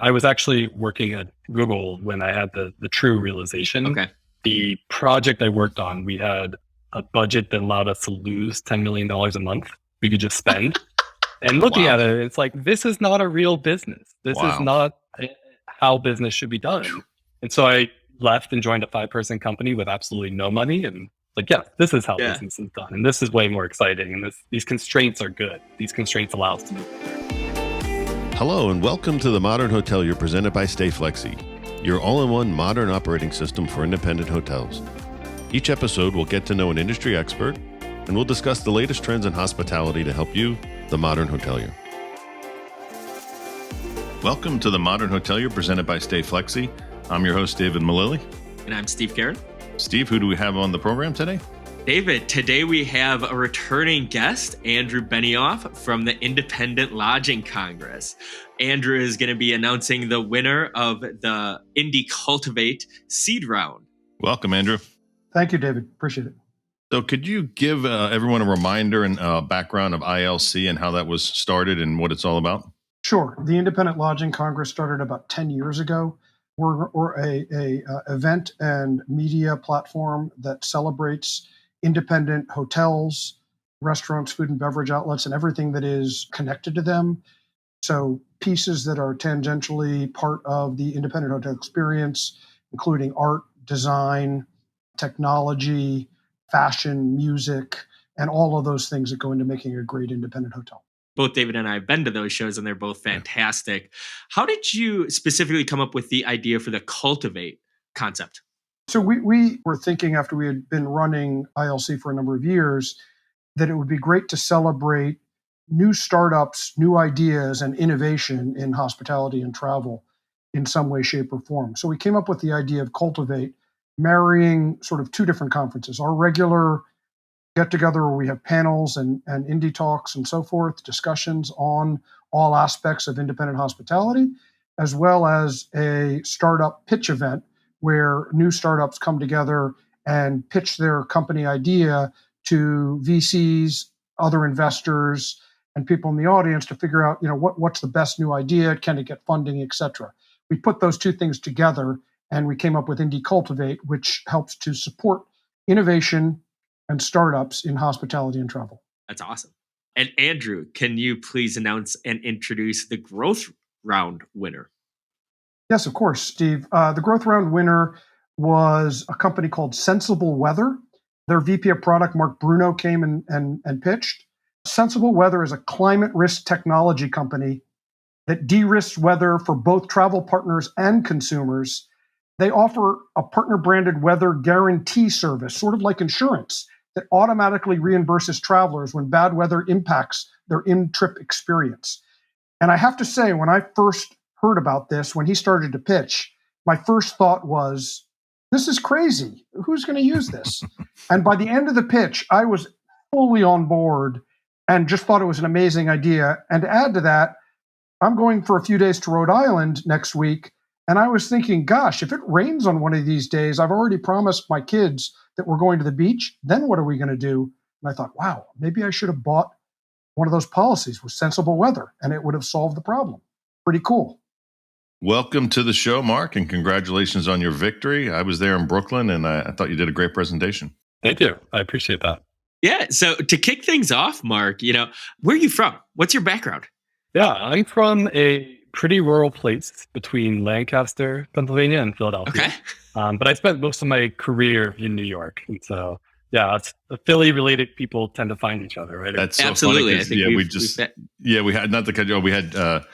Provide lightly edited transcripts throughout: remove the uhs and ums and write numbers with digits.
I was actually working at Google when I had the true realization. Okay. The project I worked on, we had a budget that allowed us to lose $10 million a month. We could just spend. And looking Wow. at it, it's like, this is not a real business. This is not how business should be done. And so I left and joined a 5-person company with absolutely no money. And like, yeah, this is how business is done. And this is way more exciting. And these constraints are good. These constraints allow us to move forward. Hello, and welcome to the Modern Hotelier presented by StayFlexi, your all-in-one modern operating system for independent hotels. Each episode will get to know an industry expert, and we'll discuss the latest trends in hospitality to help you, the Modern Hotelier. Welcome to the Modern Hotelier presented by StayFlexi. I'm your host, David Malilly. And I'm Steve Karen. Steve, who do we have on the program today? David, today we have a returning guest, Andrew Benioff from the Independent Lodging Congress. Andrew is going to be announcing the winner of the Indie Cultivate seed round. Welcome, Andrew. Thank you, David. Appreciate it. So could you give everyone a reminder and background of ILC and how that was started and what it's all about? Sure. The Independent Lodging Congress started about 10 years ago. We're a event and media platform that celebrates independent hotels, restaurants, food and beverage outlets, and everything that is connected to them. So pieces that are tangentially part of the independent hotel experience, including art, design, technology, fashion, music, and all of those things that go into making a great independent hotel. Both David and I have been to those shows, and they're both fantastic. How did you specifically come up with the idea for the Cultivate concept? So we were thinking, after we had been running ILC for a number of years, that it would be great to celebrate new startups, new ideas, and innovation in hospitality and travel in some way, shape, or form. So we came up with the idea of Cultivate, marrying sort of two different conferences. Our regular get-together where we have panels and indie talks and so forth, discussions on all aspects of independent hospitality, as well as a startup pitch event where new startups come together and pitch their company idea to VCs, other investors, and people in the audience to figure out, what's the best new idea, can it get funding, et cetera. We put those two things together and we came up with Indie Cultivate, which helps to support innovation and startups in hospitality and travel. That's awesome. And Andrew, can you please announce and introduce the growth round winner? Yes, of course, Steve. The growth round winner was a company called Sensible Weather. Their VP of product, Mark Bruno, came and pitched. Sensible Weather is a climate risk technology company that de-risks weather for both travel partners and consumers. They offer a partner-branded weather guarantee service, sort of like insurance, that automatically reimburses travelers when bad weather impacts their in-trip experience. And I have to say, when I first heard about this, when he started to pitch, my first thought was, this is crazy. Who's going to use this? And by the end of the pitch, I was fully on board and just thought it was an amazing idea. And to add to that, I'm going for a few days to Rhode Island next week. And I was thinking, gosh, if it rains on one of these days, I've already promised my kids that we're going to the beach. Then what are we going to do? And I thought, wow, maybe I should have bought one of those policies with Sensible Weather, and it would have solved the problem. Pretty cool. Welcome to the show, Mark, and congratulations on your victory. I was there in Brooklyn, and I thought you did a great presentation. Thank you. I appreciate that. Yeah. So to kick things off, Mark, where are you from? What's your background? Yeah, I'm from a pretty rural place between Lancaster, Pennsylvania, and Philadelphia. Okay. But I spent most of my career in New York. And so, yeah, it's Philly-related people tend to find each other, right? That's so absolutely. funny. We had, not to cut you off, we had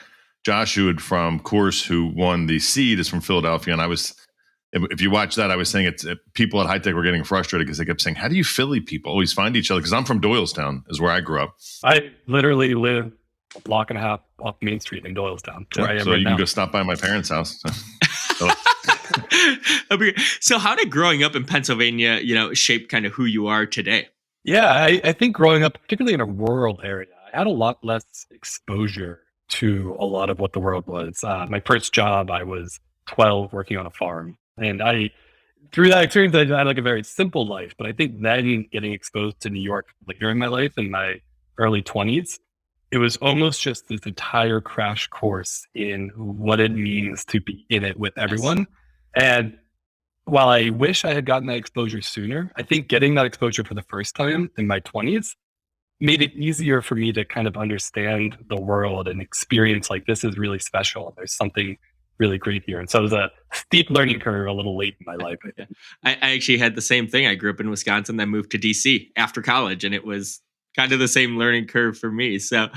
Joshua from Course, who won the seed, is from Philadelphia. And if you watch that, I was saying people at High Tech were getting frustrated because they kept saying, how do you Philly people always find each other? Because I'm from Doylestown, is where I grew up. I literally live a block and a half off Main Street in Doylestown. Where I am so right you now. can go stop by my parents' house. So how did growing up in Pennsylvania, shape kind of who you are today? Yeah, I think growing up, particularly in a rural area, I had a lot less exposure to a lot of what the world was. My first job, I was 12 working on a farm. And through that experience, I had like a very simple life. But I think then getting exposed to New York later in my life, in my early 20s, it was almost just this entire crash course in what it means to be in it with everyone. And while I wish I had gotten that exposure sooner, I think getting that exposure for the first time in my 20s made it easier for me to kind of understand the world and experience like this is really special. There's something really great here. And so it was a steep learning curve a little late in my life. I think. I actually had the same thing. I grew up in Wisconsin, then moved to DC after college, and it was kind of the same learning curve for me. So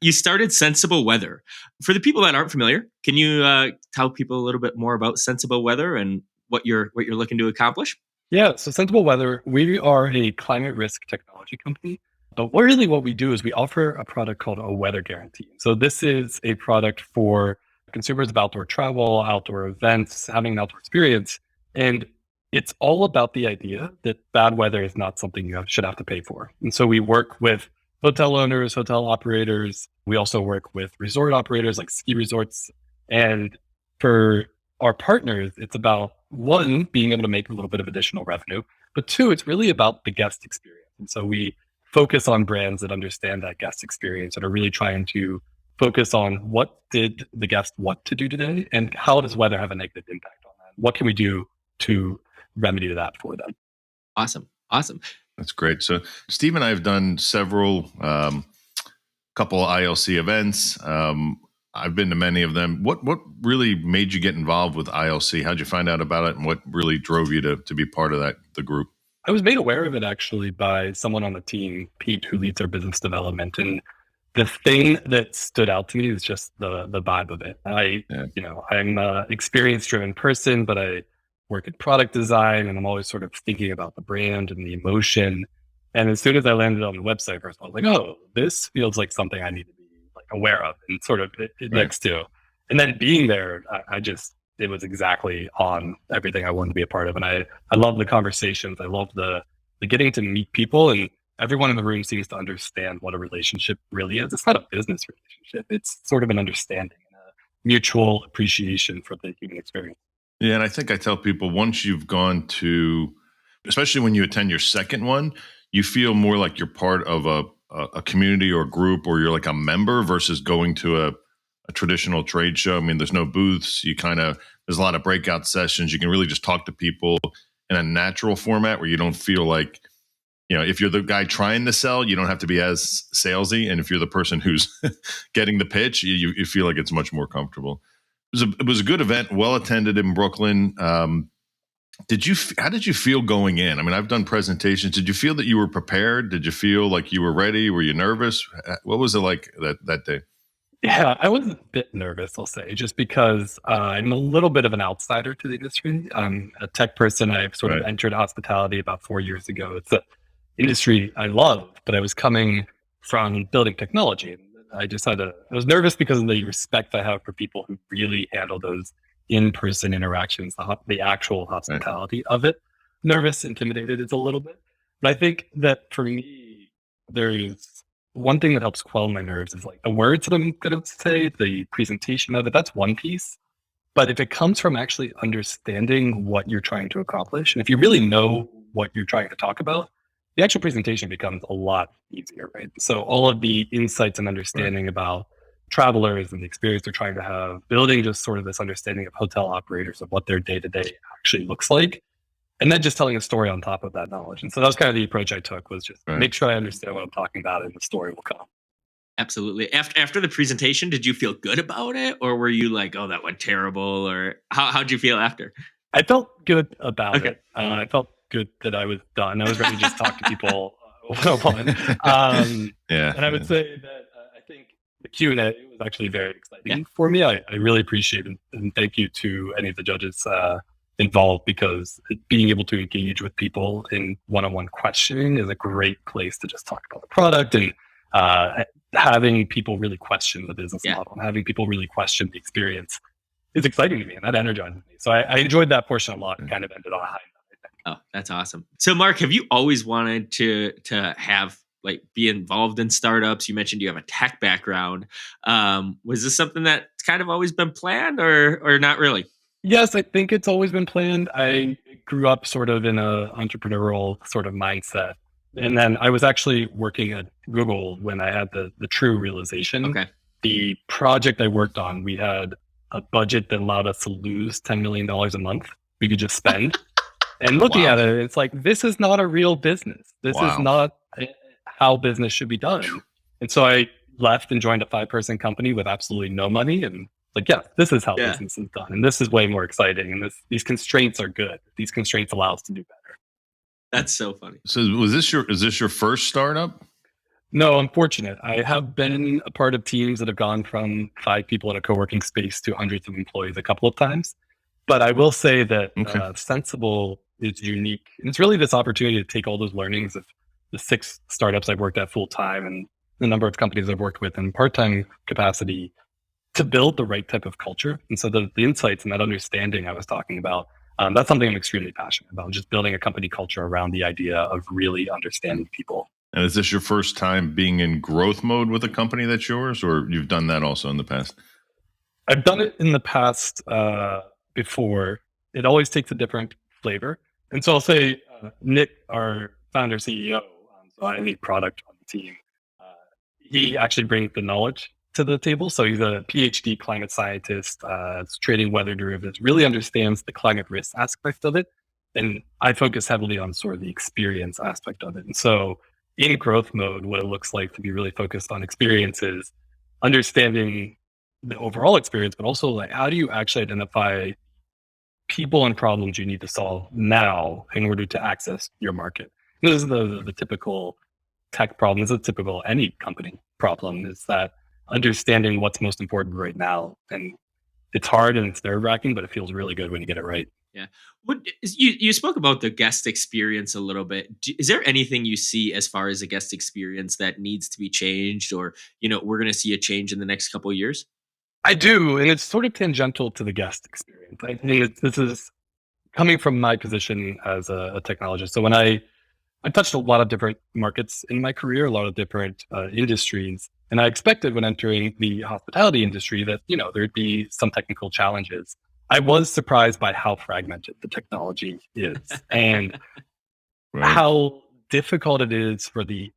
you started Sensible Weather. For the people that aren't familiar, can you tell people a little bit more about Sensible Weather and what you're looking to accomplish? Yeah, so Sensible Weather, we are a climate risk technology company. But really what we do is we offer a product called a weather guarantee. So this is a product for consumers of outdoor travel, outdoor events, having an outdoor experience. And it's all about the idea that bad weather is not something you should have to pay for. And so we work with hotel owners, hotel operators. We also work with resort operators like ski resorts. And for our partners, it's about one, being able to make a little bit of additional revenue, but two, it's really about the guest experience. And so we focus on brands that understand that guest experience and are really trying to focus on what did the guest want to do today and how does weather have a negative impact on that? What can we do to remedy that for them? Awesome. That's great. So Steve and I have done several, couple of ILC events. I've been to many of them. What really made you get involved with ILC? How'd you find out about it, and what really drove you to be part of the group? I was made aware of it actually by someone on the team, Pete, who leads our business development. And the thing that stood out to me is just the vibe of it. I'm an experience-driven person, but I work in product design, and I'm always sort of thinking about the brand and the emotion. And as soon as I landed on the website first, I was like, oh, this feels like something I need to be like aware of and sort of next to. And then being there, it was exactly on everything I wanted to be a part of. And I love the conversations. I love the getting to meet people, and everyone in the room seems to understand what a relationship really is. It's not a business relationship. It's sort of an understanding and a mutual appreciation for the human experience. Yeah. And I think I tell people once you've gone to, especially when you attend your second one, you feel more like you're part of a community or a group, or you're like a member versus going to a traditional trade show. I mean, there's no booths. There's a lot of breakout sessions. You can really just talk to people in a natural format where you don't feel like, if you're the guy trying to sell, you don't have to be as salesy. And if you're the person who's getting the pitch, you feel like it's much more comfortable. It was a good event, well attended in Brooklyn. How did you feel going in? I mean, I've done presentations. Did you feel that you were prepared? Did you feel like you were ready? Were you nervous? What was it like that day? Yeah, I was a bit nervous, I'll say, just because I'm a little bit of an outsider to the industry. I'm a tech person. I've sort of entered hospitality about 4 years ago. It's an industry I love, but I was coming from building technology. And I was nervous because of the respect I have for people who really handle those in-person interactions, the actual hospitality of it. Nervous, intimidated is a little bit. But I think that for me, there's one thing that helps quell my nerves is like the words that I'm going to say, the presentation of it, that's one piece. But if it comes from actually understanding what you're trying to accomplish, and if you really know what you're trying to talk about, the actual presentation becomes a lot easier, right? So all of the insights and understanding about travelers and the experience they're trying to have, building just sort of this understanding of hotel operators of what their day-to-day actually looks like, and then just telling a story on top of that knowledge. And so that was kind of the approach I took, was just make sure I understand what I'm talking about and the story will come. Absolutely. After the presentation, did you feel good about it, or were you like, oh, that went terrible? Or how'd you feel after? I felt good about it. I felt good that I was done. I was ready to just talk to people one-on-one. And I would say that I think the Q&A was actually very exciting for me. I really appreciate it, and thank you to any of the judges involved, because being able to engage with people in one-on-one questioning is a great place to just talk about the product, and having people really question the business model and having people really question the experience is exciting to me, and that energizes me. So I enjoyed that portion a lot and kind of ended on a high note, I think. Oh, that's awesome. So Mark, have you always wanted to have be involved in startups? You mentioned you have a tech background. Was this something that's kind of always been planned or not really? Yes, I think it's always been planned. I grew up sort of in an entrepreneurial sort of mindset. And then I was actually working at Google when I had the true realization. Okay. The project I worked on, we had a budget that allowed us to lose $10 million a month. We could just spend. And looking at it, it's like, this is not a real business. This is not how business should be done. And so I left and joined a 5-person company with absolutely no money. And like, yeah, this is how business is done. And this is way more exciting. And these constraints are good. These constraints allow us to do better. That's so funny. So is this your first startup? No, I'm fortunate. I have been a part of teams that have gone from 5 people in a co-working space to hundreds of employees a couple of times. But I will say that Sensible is unique. And it's really this opportunity to take all those learnings of the 6 startups I've worked at full time and the number of companies I've worked with in part-time capacity to build the right type of culture. And so the insights and that understanding I was talking about, that's something I'm extremely passionate about, just building a company culture around the idea of really understanding people. And is this your first time being in growth mode with a company that's yours, or you've done that also in the past? I've done it in the past before. It always takes a different flavor. And so I'll say Nick, our founder CEO, so I lead product on the team, he actually brings the knowledge to the table. So he's a PhD climate scientist, trading weather derivatives, really understands the climate risk aspect of it. And I focus heavily on sort of the experience aspect of it. And so in growth mode, what it looks like to be really focused on experiences, understanding the overall experience, but also like, how do you actually identify people and problems you need to solve now in order to access your market? This is the typical tech problem. This is a typical any company problem, is that understanding what's most important right now. And it's hard and it's nerve-wracking, but it feels really good when you get it right. Yeah. You spoke about the guest experience a little bit. Is there anything you see as far as a guest experience that needs to be changed, or we're going to see a change in the next couple of years? I do, and it's sort of tangential to the guest experience. I think this is coming from my position as a technologist. So when I touched a lot of different markets in my career, a lot of different industries, and I expected when entering the hospitality industry that there'd be some technical challenges. I was surprised by how fragmented the technology is and how difficult it is for the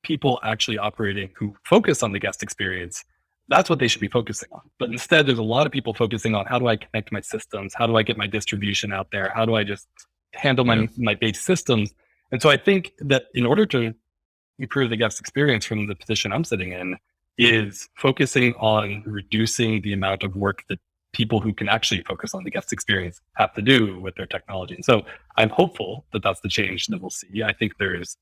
people actually operating who focus on the guest experience. That's what they should be focusing on. But instead, there's a lot of people focusing on, how do I connect my systems? How do I get my distribution out there? How do I just handle my base systems? And so I think that in order to improve the guest experience from the position I'm sitting in, is focusing on reducing the amount of work that people who can actually focus on the guest experience have to do with their technology. And so I'm hopeful that that's the change that we'll see. I think there's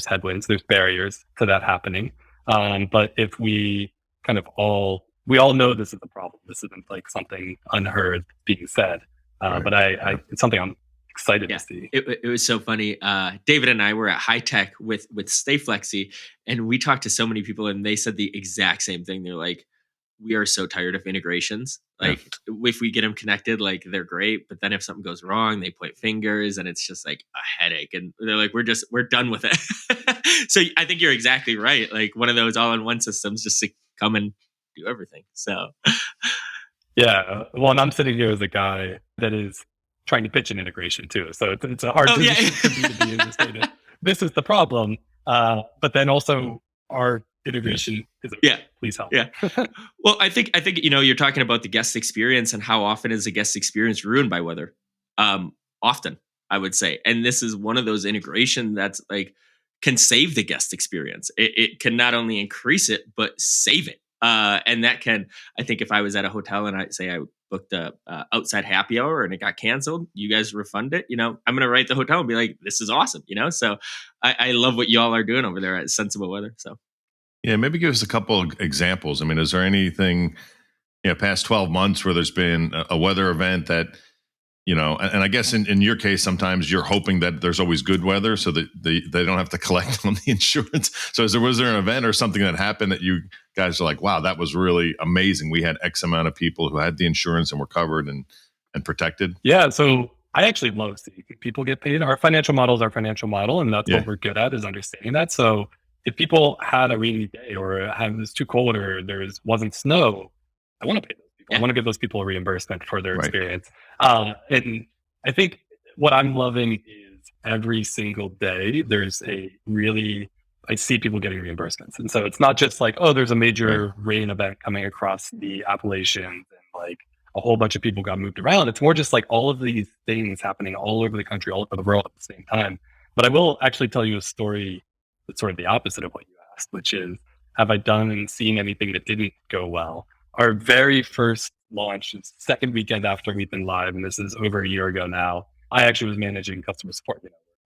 headwinds, there's barriers to that happening. But if we all know this is a problem. This isn't like something unheard being said. But it's something I'm excited to see. It was so funny. David and I were at High Tech with Stay Flexi, and we talked to so many people, and they said the exact same thing. They're like, we are so tired of integrations. Like, if we get them connected, like, they're great, but then if something goes wrong, they point fingers, and it's just like a headache. And they're like, we're done with it. So I think you're exactly right. Like, one of those all-in-one systems just to come and do everything. So yeah. Well, and I'm sitting here as a guy that is trying to pitch an integration too. So it's a hard position to be in. This is the problem. But then also our integration is please help. Yeah. Well, I think you're talking about the guest experience and how often is a guest experience ruined by weather. Often, I would say. And this is one of those integrations that's like can save the guest experience. It can not only increase it, but save it. And that can, I think if I was at a hotel and I booked a outside happy hour and it got canceled, you guys refund it, I'm going to write the hotel and be like, this is awesome. So I love what y'all are doing over there at Sensible Weather. So yeah, maybe give us a couple of examples. I mean, is there anything, past 12 months where there's been a weather event that, and I guess in your case, sometimes you're hoping that there's always good weather so that they don't have to collect on the insurance. So was there an event or something that happened that you guys are like, wow, that was really amazing. We had X amount of people who had the insurance and were covered and protected. Yeah. So I actually love seeing people get paid. Our financial model is our financial model. And that's what we're good at, is understanding that. So if people had a rainy day or it was too cold or wasn't snow, I want to pay those people. I want to give those people a reimbursement for their experience. And I think what I'm loving is every single day, I see people getting reimbursements. And so it's not just like, oh, there's a major rain event coming across the Appalachians and like a whole bunch of people got moved around. It's more just like all of these things happening all over the country, all over the world at the same time. But I will actually tell you a story that's sort of the opposite of what you asked, which is, have I done and seen anything that didn't go well? Our very first launch, second weekend after we've been live, and this is over a year ago now, I actually was managing customer support.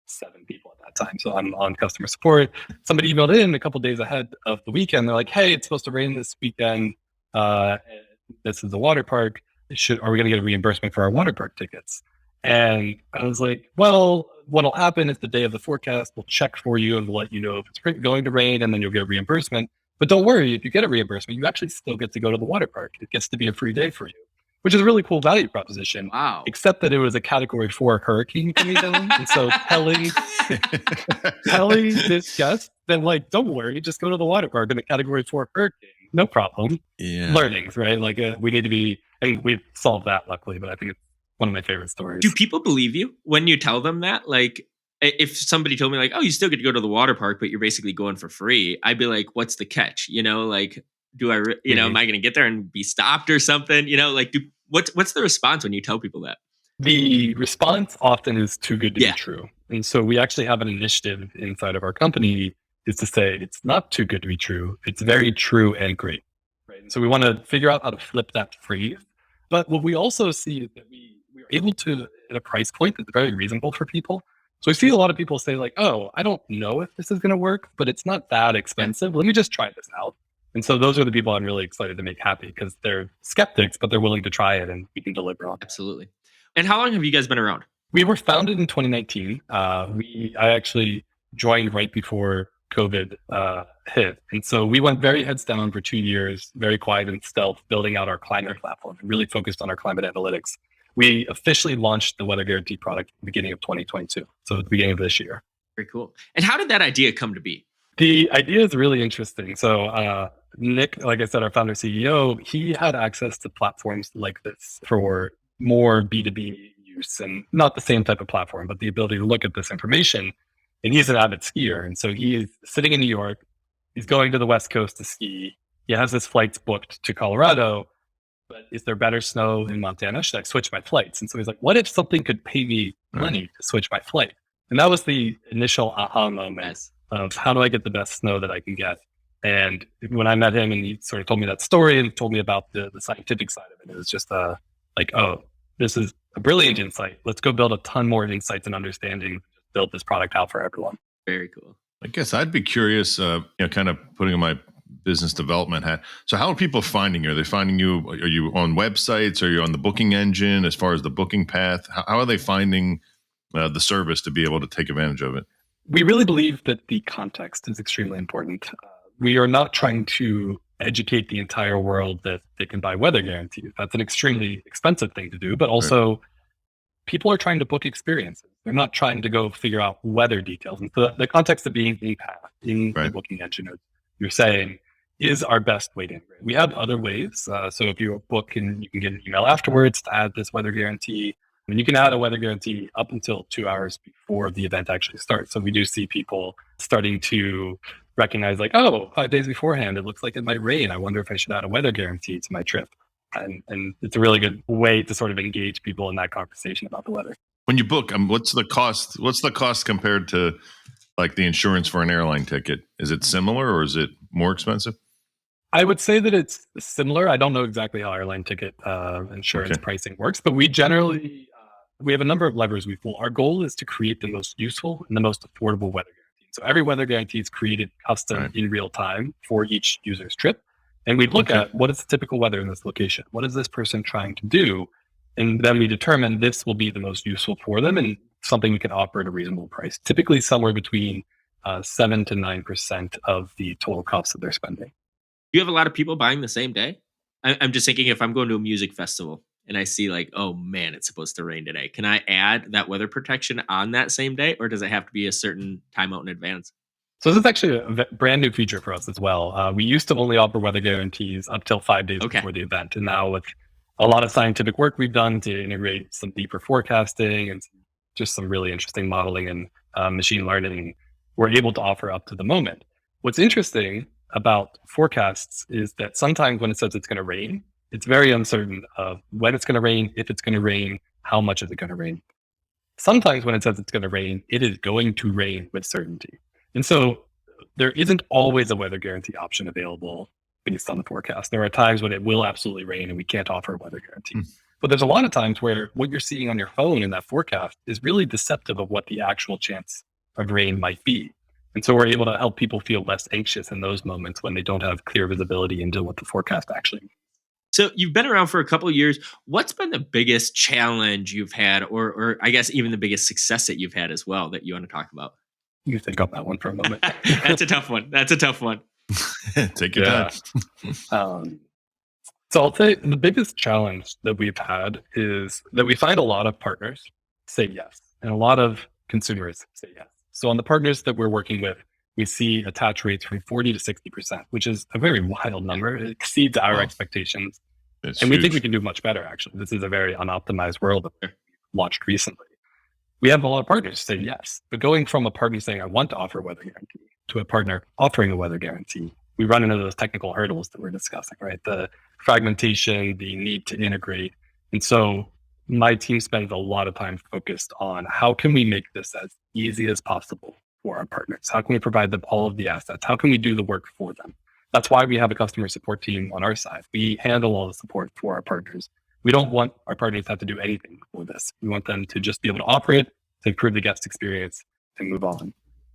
7 people at that time. So I'm on customer support. Somebody emailed in a couple of days ahead of the weekend. They're like, hey, it's supposed to rain this weekend. This is the water park. Are we going to get a reimbursement for our water park tickets? And I was like, well, what'll happen is the day of the forecast, we'll check for you and we'll let you know if it's going to rain, and then you'll get a reimbursement. But don't worry, if you get a reimbursement, you actually still get to go to the water park. It gets to be a free day for you, which is a really cool value proposition. Wow. Except that it was a Category 4 hurricane coming down. And so telling this guest, then like, don't worry, just go to the water park in a Category 4 hurricane. No problem. Yeah. Learnings, right? Like we need to be, and we've solved that luckily, but I think it's one of my favorite stories. Do people believe you when you tell them that? Like, if somebody told me like, oh, you still get to go to the water park, but you're basically going for free, I'd be like, what's the catch? Like, do I, am I going to get there and be stopped or something? Like, what's the response when you tell people that? The response often is too good to be true. And so we actually have an initiative inside of our company is to say, it's not too good to be true. It's very true and great. Right. And so we want to figure out how to flip that phrase. But what we also see is that we are able to, at a price point that's very reasonable for people. So I see a lot of people say like, oh, I don't know if this is going to work, but it's not that expensive. Let me just try this out. And so those are the people I'm really excited to make happy, because they're skeptics, but they're willing to try it and we can deliver on it. Absolutely. And how long have you guys been around? We were founded in 2019. I actually joined right before COVID hit. And so we went very heads down for 2 years, very quiet and stealth, building out our climate platform and really focused on our climate analytics. We officially launched the Weather Guarantee product at the beginning of 2022. So at the beginning of this year. Very cool. And how did that idea come to be? The idea is really interesting. So Nick, like I said, our founder CEO, he had access to platforms like this for more B2B use, and not the same type of platform, but the ability to look at this information. And he's an avid skier. And so he is sitting in New York. He's going to the West Coast to ski. He has his flights booked to Colorado. But is there better snow in Montana? Should I switch my flights? And so he's like, what if something could pay me money to switch my flight? And that was the initial aha moment of how do I get the best snow that I can get? And when I met him and he sort of told me that story and told me about the scientific side of it, it was just like, oh, this is a brilliant insight. Let's go build a ton more insights and understanding, build this product out for everyone. Very cool. I guess I'd be curious, kind of putting on my business development hat. So how are people finding you? Are they finding you? Are you on websites? Are you on the booking engine as far as the booking path? How are they finding the service to be able to take advantage of it? We really believe that the context is extremely important. We are not trying to educate the entire world that they can buy weather guarantees. That's an extremely expensive thing to do, but also people are trying to book experiences. They're not trying to go figure out weather details. And so the context of being the path in the booking engine, you're saying, is our best way to integrate. We have other ways. So if you book and you can get an email afterwards to add this weather guarantee, and you can add a weather guarantee up until 2 hours before the event actually starts. So we do see people starting to recognize like, oh, 5 days beforehand, it looks like it might rain. I wonder if I should add a weather guarantee to my trip. And it's a really good way to sort of engage people in that conversation about the weather. When you book, what's the cost? What's the cost compared to like the insurance for an airline ticket? Is it similar or is it more expensive? I would say that it's similar. I don't know exactly how airline ticket insurance pricing works, but we generally, we have a number of levers we pull. Our goal is to create the most useful and the most affordable weather guarantee. So every weather guarantee is created custom in real time for each user's trip. And we look at what is the typical weather in this location? What is this person trying to do? And then we determine this will be the most useful for them and something we can offer at a reasonable price, typically somewhere between 7 to 9% of the total cost of their spending. Do you have a lot of people buying the same day? I'm just thinking if I'm going to a music festival and I see like, oh man, it's supposed to rain today. Can I add that weather protection on that same day, or does it have to be a certain time out in advance? So this is actually a brand new feature for us as well. We used to only offer weather guarantees up till 5 days before the event. And now with a lot of scientific work we've done to integrate some deeper forecasting and some just some really interesting modeling and machine learning we're able to offer up to the moment. What's interesting about forecasts is that sometimes when it says it's going to rain, it's very uncertain of when it's going to rain, if it's going to rain, how much is it going to rain. Sometimes when it says it's going to rain, it is going to rain with certainty. And so there isn't always a weather guarantee option available based on the forecast. There are times when it will absolutely rain and we can't offer a weather guarantee. But there's a lot of times where what you're seeing on your phone in that forecast is really deceptive of what the actual chance of rain might be. And so we're able to help people feel less anxious in those moments when they don't have clear visibility into what the forecast actually means. So you've been around for a couple of years. What's been the biggest challenge you've had, or I guess even the biggest success that you've had as well that you want to talk about? You think on that one for a moment. That's a tough one. Take your time. So I'll say the biggest challenge that we've had is that we find a lot of partners say yes, and a lot of consumers say yes. So on the partners that we're working with, we see attach rates from 40 to 60%, which is a very wild number. It exceeds our expectations. It's and huge. we think we can do much better, actually. This is a very unoptimized world that we launched recently. We have a lot of partners say yes, but going from a partner saying, I want to offer a weather guarantee, to a partner offering a weather guarantee, we run into those technical hurdles that we're discussing, right? The fragmentation, the need to integrate. And so my team spends a lot of time focused on how can we make this as easy as possible for our partners? How can we provide them all of the assets? How can we do the work for them? That's why we have a customer support team on our side. We handle all the support for our partners. We don't want our partners to have to do anything for this. We want them to just be able to operate, to improve the guest experience, and move on.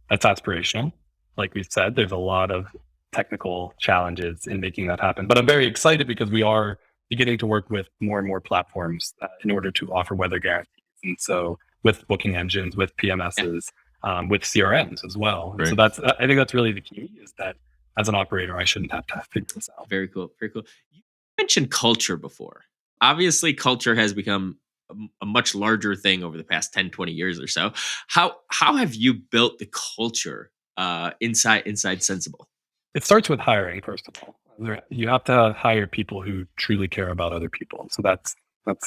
That's aspirational. Like we've said, there's a lot of technical challenges in making that happen. But I'm very excited because we are beginning to work with more and more platforms in order to offer weather guarantees. And so with booking engines, with PMSs, with CRMs as well. Right. So that's, I think that's really the key, is that as an operator, I shouldn't have to figure this out. Very cool. Very cool. You mentioned culture before. Obviously, culture has become a much larger thing over the past 10, 20 years or so. How have you built the culture inside Sensible? It starts with hiring, first of all. You have to hire people who truly care about other people. So that's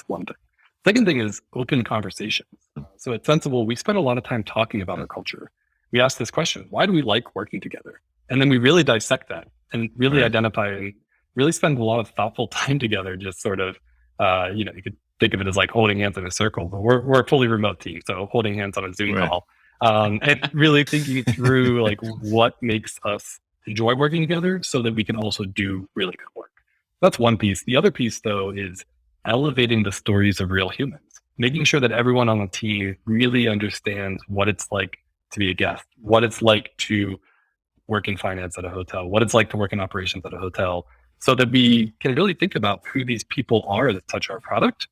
one thing. Second thing is open conversations. So at Sensible, we spend a lot of time talking about our culture. We ask this question, why do we like working together? And then we really dissect that and really identify and really spend a lot of thoughtful time together, just sort of, you could think of it as like holding hands in a circle, but we're a fully remote team. So holding hands on a Zoom call and really thinking through like what makes us enjoy working together so that we can also do really good work. That's one piece. The other piece, though, is elevating the stories of real humans, making sure that everyone on the team really understands what it's like to be a guest, what it's like to work in finance at a hotel, what it's like to work in operations at a hotel, so that we can really think about who these people are that touch our product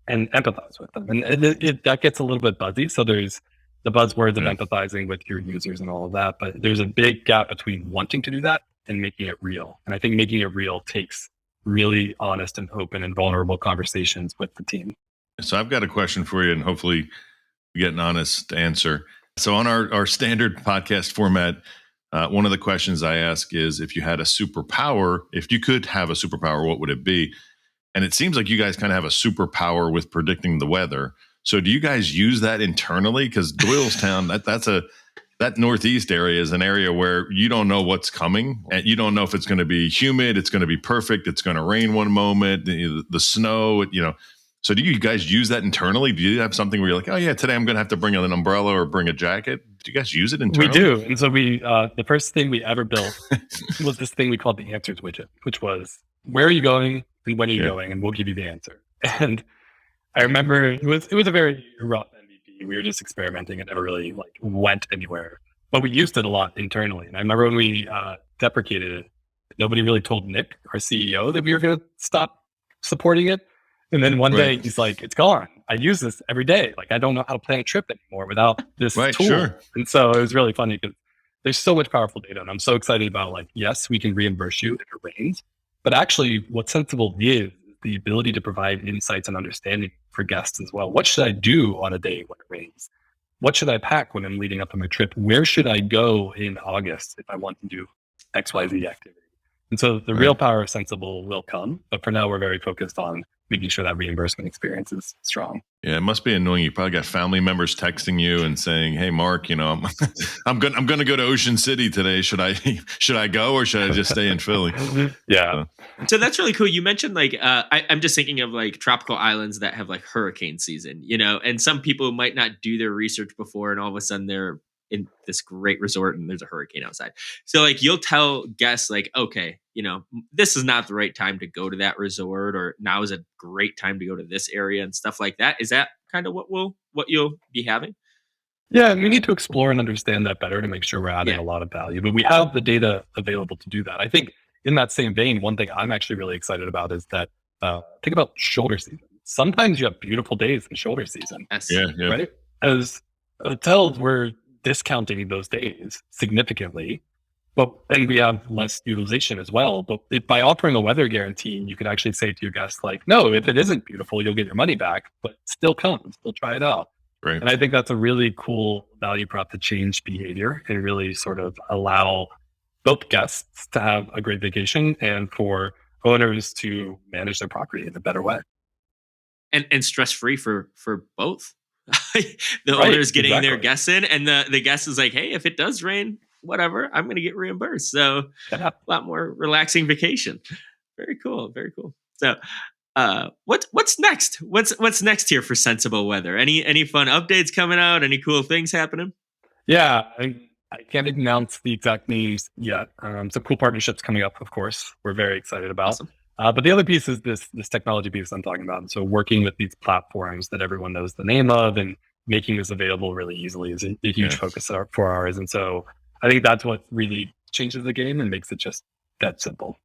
and empathize with them. And that gets a little bit buzzy. So there's the buzzwords of empathizing with your users and all of that, but there's a big gap between wanting to do that and making it real. And I think making it real takes really honest and open and vulnerable conversations with the team. So I've got a question for you, and hopefully we get an honest answer. So on our standard podcast format, one of the questions I ask is, if you had a superpower, if you could have a superpower, what would it be? And it seems like you guys kind of have a superpower with predicting the weather. So do you guys use that internally? Because Doylestown, that Northeast area is an area where you don't know what's coming, and you don't know if it's going to be humid, it's going to be perfect, it's going to rain one moment, the snow, So do you guys use that internally? Do you have something where you're like, oh yeah, today I'm going to have to bring an umbrella or bring a jacket? Do you guys use it internally? We do. And so the first thing we ever built was this thing we called the answers widget, which was, where are you going and when are you going? And we'll give you the answer. And I remember it was a very rough MVP. We were just experimenting. It never really went anywhere, but we used it a lot internally. And I remember when we deprecated it, nobody really told Nick, our CEO, that we were going to stop supporting it. And then one day he's like, it's gone. I use this every day. I don't know how to plan a trip anymore without this tool. Sure. And so it was really funny because there's so much powerful data. And I'm so excited about yes, we can reimburse you if it rains. But actually what Sensible is the ability to provide insights and understanding for guests as well. What should I do on a day when it rains? What should I pack when I'm leading up to my trip? Where should I go in August if I want to do XYZ activity? And so the real power of Sensible will come. But for now, we're very focused on making sure that reimbursement experience is strong. Yeah, it must be annoying. You probably got family members texting you and saying, "Hey, Mark, I'm going to go to Ocean City today. Should I go or should I just stay in Philly?" Yeah. So that's really cool. You mentioned I'm just thinking of tropical islands that have hurricane season, and some people might not do their research before, and all of a sudden they're in this great resort and there's a hurricane outside. So you'll tell guests okay, this is not the right time to go to that resort, or now is a great time to go to this area and stuff like that. Is that kind of what you'll be having? Yeah, we need to explore and understand that better to make sure we're adding a lot of value, but we have the data available to do that. I think in that same vein, one thing I'm actually really excited about is that think about shoulder season. Sometimes you have beautiful days in shoulder season. Yes. Yeah. Right? As hotels, we're discounting those days significantly, and we have less utilization as well. But by offering a weather guarantee, you can actually say to your guests, no, if it isn't beautiful, you'll get your money back, but still come, still try it out. Right. And I think that's a really cool value prop to change behavior and really sort of allow both guests to have a great vacation and for owners to manage their property in a better way. And stress-free for both. The owner's getting their guests in, and the guest is hey, if it does rain, whatever, I'm going to get reimbursed. So a lot more relaxing vacation. Very cool. Very cool. So what's next? What's next here for Sensible Weather? Any fun updates coming out? Any cool things happening? Yeah, I can't announce the exact names yet. Some cool partnerships coming up, of course, we're very excited about. Awesome. But the other piece is this technology piece I'm talking about. And so working with these platforms that everyone knows the name of and making this available really easily is a huge focus for ours. And so I think that's what really changes the game and makes it just that simple.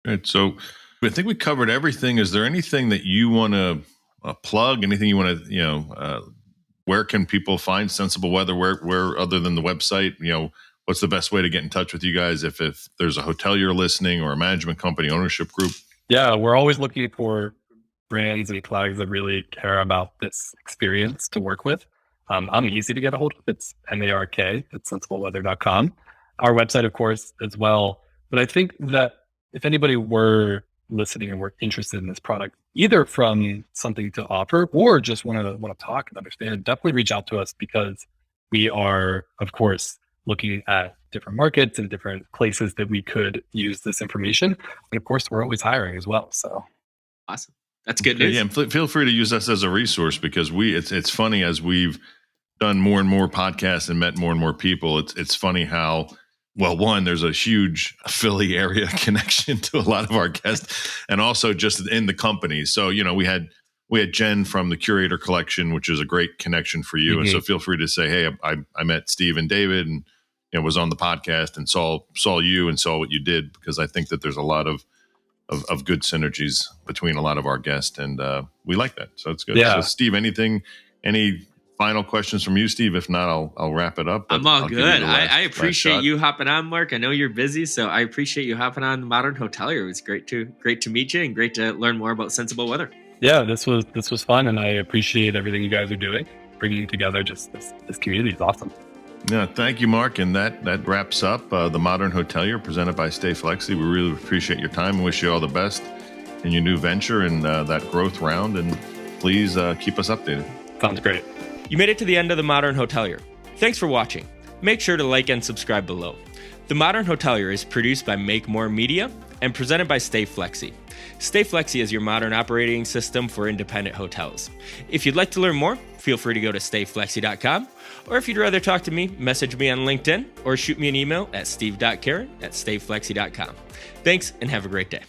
Right. So I think we covered everything. Is there anything that you want to plug? Anything you want to, where can people find Sensible Weather? Where other than the website, what's the best way to get in touch with you guys if there's a hotelier listening or a management company ownership group? Yeah, we're always looking for brands and flags that really care about this experience to work with. I'm easy to get a hold of. It's MARK at sensibleweather.com. Our website, of course, as well. But I think that if anybody were listening and were interested in this product, either from something to offer or just want to talk and understand, definitely reach out to us, because we are, of course, looking at different markets and different places that we could use this information. And of course, we're always hiring as well. So awesome. That's good news. Yeah, and feel free to use us as a resource, because it's funny, as we've done more and more podcasts and met more and more people, it's funny how, well, one, there's a huge Philly area connection to a lot of our guests, and also just in the company. So, we had Jen from the Curator Collection, which is a great connection for you. Mm-hmm. And so feel free to say, hey, I met Steve and David and was on the podcast and saw you and saw what you did, because I think that there's a lot of good synergies between a lot of our guests, and we like that. So it's good. Yeah. So Steve, any final questions from you, Steve? If not, I'll wrap it up. I'm all good. I appreciate you hopping on, Mark. I know you're busy, so I appreciate you hopping on the Modern Hotelier. It was great to meet you and great to learn more about Sensible Weather. Yeah, this was fun, and I appreciate everything you guys are doing. Bringing together just this community is awesome. Yeah, thank you, Mark. And that wraps up the Modern Hotelier presented by Stay Flexi. We really appreciate your time and wish you all the best in your new venture and that growth round. And please keep us updated. Sounds great. You made it to the end of the Modern Hotelier. Thanks for watching. Make sure to like and subscribe below. The Modern Hotelier is produced by Make More Media and presented by Stay Flexi. Stay Flexi is your modern operating system for independent hotels. If you'd like to learn more, feel free to go to stayflexi.com, or if you'd rather talk to me, message me on LinkedIn or shoot me an email at steve.karen@stayflexi.com. Thanks and have a great day.